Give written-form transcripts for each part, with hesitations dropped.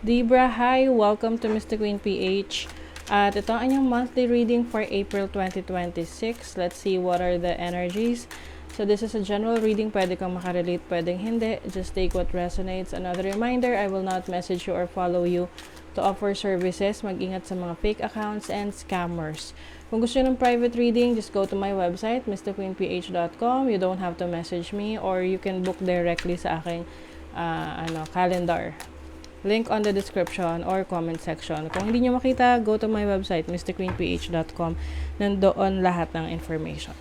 Libra, hi! Welcome to Mr. Queen PH. At ito ang inyong monthly reading for April 2026. Let's see what are the energies. So this is a general reading. Pwede kang makarelate, pwedeng hindi. Just take what resonates. Another reminder, I will not message you or follow you to offer services. Mag-ingat sa mga fake accounts and scammers. Kung gusto nyo ng private reading, just go to my website, mrqueenph.com. You don't have to message me or you can book directly sa aking calendar. Link on the description or comment section. Kung hindi nyo makita, go to my website, mrqueenph.com. Nandoon lahat ng information.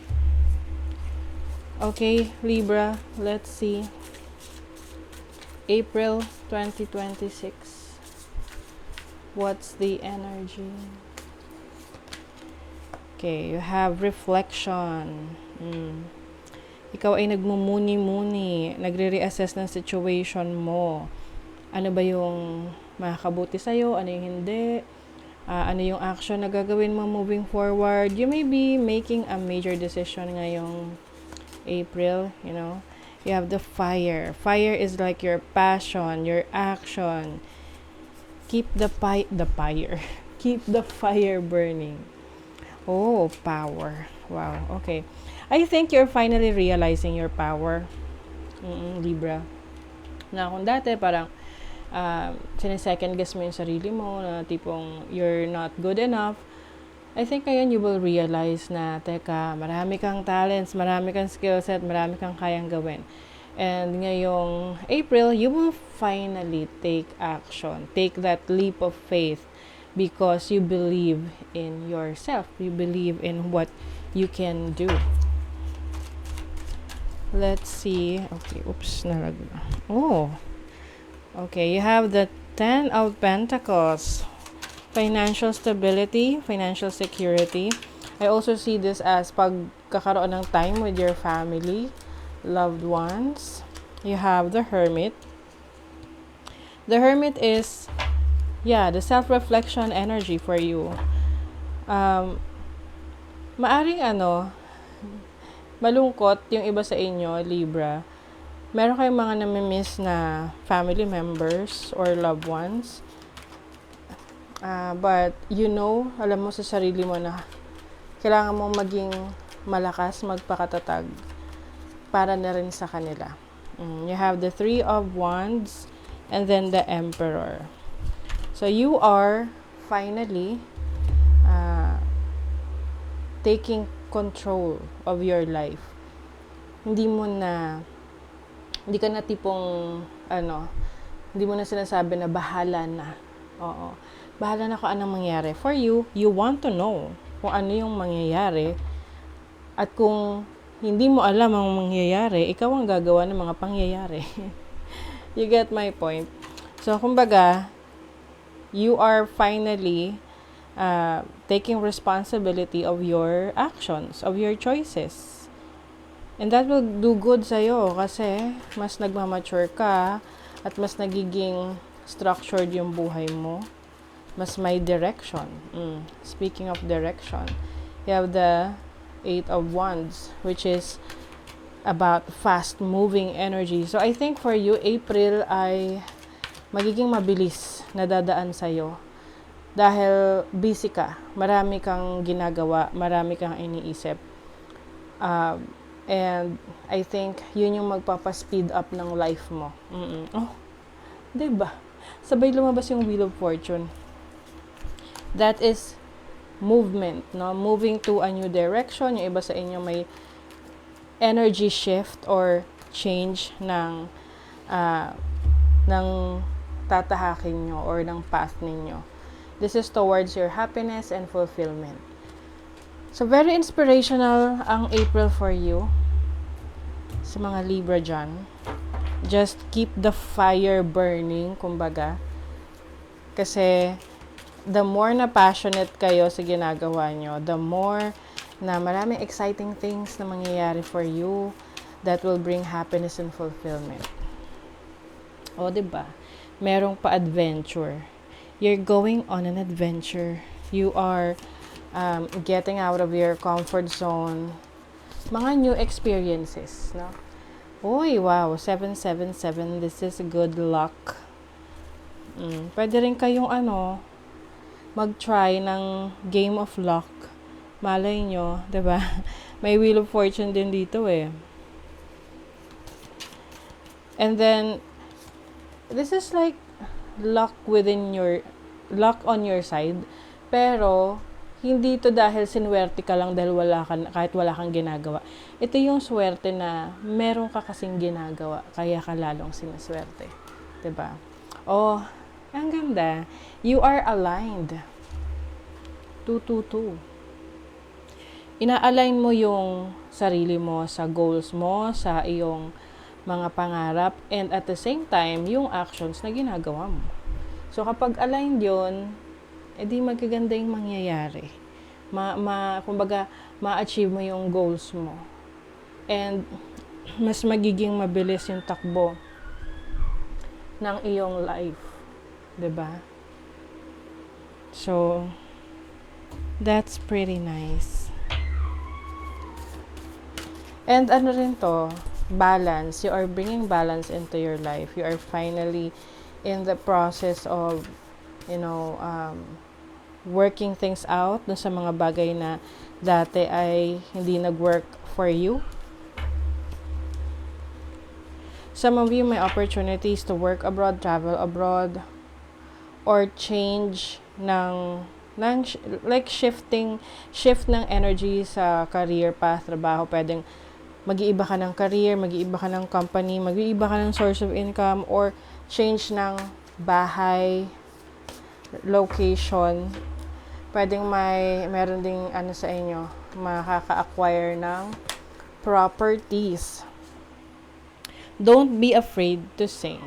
Okay, Libra, let's see. April 2026. What's the energy? Okay, you have reflection. Ikaw ay nagmumuni-muni, nagre-reassess ng situation mo. Ano ba yung makakabuti sa'yo? Ano yung hindi? Ano yung action na gagawin mo moving forward? You may be making a major decision ngayong April, you know. You have the fire. Fire is like your passion, your action. Keep the fire. Keep the fire burning. Oh, power. Wow, okay. I think you're finally realizing your power, Libra. Na kung dati parang sinesecond guess mo yung sarili mo na tipong you're not good enough, I think ngayon you will realize na, teka, marami kang talents, marami kang skill set, marami kang kayang gawin. And ngayong April, you will finally take action. Take that leap of faith because you believe in yourself. You believe in what you can do. Let's see. Okay, oops, nalagla. Oh. Okay, you have the 10 of Pentacles. Financial stability, financial security. I also see this as pagkakaroon ng time with your family, loved ones. You have the Hermit. The Hermit is, the self-reflection energy for you. Maaring malungkot yung iba sa inyo, Libra. Meron kayong mga namimiss na family members or loved ones. But alam mo sa sarili mo na kailangan mo maging malakas, magpakatatag para na rin sa kanila. You have the 3 of Wands and then the Emperor. So you are finally taking control of your life. Hindi ka na tipong, hindi mo na sinasabi na bahala na. Oo. Bahala na kung anong mangyari. For you, you want to know kung ano yung mangyayari. At kung hindi mo alam ang mangyayari, ikaw ang gagawa ng mga pangyayari. You get my point? So, kumbaga, you are finally taking responsibility of your actions, of your choices. And that will do good sa'yo kasi mas nagmamature ka at mas nagiging structured yung buhay mo. Mas may direction. Speaking of direction, you have the 8 of Wands, which is about fast-moving energy. So, I think for you, April ay magiging mabilis na dadaan sa'yo. Dahil busy ka. Marami kang ginagawa. Marami kang iniisip. And I think yun yung magpapa-speed up ng life mo. Oh, diba? Sabay lumabas yung Wheel of Fortune. That is movement, no? Moving to a new direction. Yung iba sa inyo may energy shift or change ng tatahakin nyo or ng path ninyo. This is towards your happiness and fulfillment. So, very inspirational ang April for you. Sa mga Libra dyan. Just keep the fire burning, kumbaga. Kasi, the more na passionate kayo sa ginagawa nyo, the more na maraming exciting things na mangyayari for you that will bring happiness and fulfillment. O, diba? Merong pa-adventure. You're going on an adventure. You are getting out of your comfort zone, mga new experiences, no? Uy, wow, 777, this is good luck. Pwede rin kayong mag-try ng Game of Luck. Malay nyo, 'di ba? May Wheel of Fortune din dito eh. And then, this is like luck on your side. Pero, hindi to dahil sinwerte ka lang dahil kahit wala kang ginagawa. Ito yung swerte na meron ka kasing ginagawa, kaya ka lalong sinaswerte. 'Di ba? Oh, ang ganda. You are aligned. 222. Ina-align mo yung sarili mo sa goals mo, sa iyong mga pangarap, and at the same time, yung actions na ginagawa mo. So, kapag aligned yun, edi magaganda yung mangyayari. Kumbaga, ma-achieve mo yung goals mo. And, mas magiging mabilis yung takbo ng iyong life. 'Di ba? So, that's pretty nice. And ano rin to, balance. You are bringing balance into your life. You are finally in the process of, working things out dun sa mga bagay na dati ay hindi nag-work for you. Some of you may opportunities to work abroad, travel abroad, or change shift ng energy sa career path, trabaho. Pwedeng mag-iiba ka ng career, mag-iiba ka ng company, mag-iiba ka ng source of income, or change ng bahay, location. Pwedeng meron ding sa inyo, makaka-acquire ng properties. Don't be afraid to sing.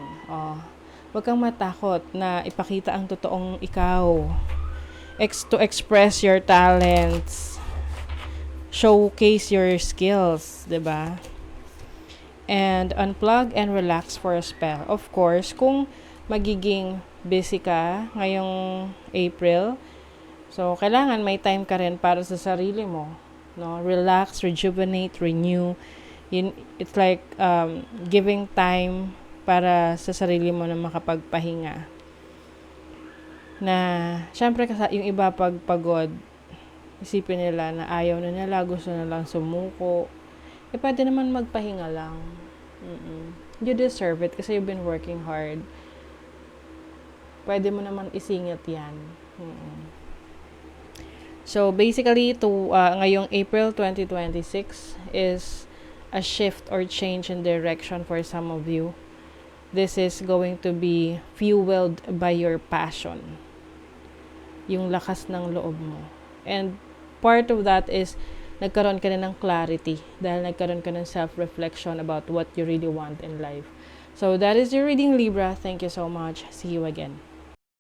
Huwag kang matakot na ipakita ang totoong ikaw. To express your talents. Showcase your skills, 'di ba? And unplug and relax for a spell. Of course, kung magiging busy ka ngayong April, so kailangan may time ka rin para sa sarili mo, no? Relax, rejuvenate, renew. It's like giving time para sa sarili mo na makapagpahinga. Na syempre yung iba pagpagod, isipin nila na ayaw na nila, gusto na lang sumuko. Pwede naman magpahinga lang. You deserve it kasi you've been working hard. Pwede mo naman isingit yan. So, basically, ngayong April 2026 is a shift or change in direction for some of you. This is going to be fueled by your passion. Yung lakas ng loob mo. And part of that is nagkaroon ka na ng clarity dahil nagkaroon ka ng self-reflection about what you really want in life. So that is your reading, Libra. Thank you so much. See you again.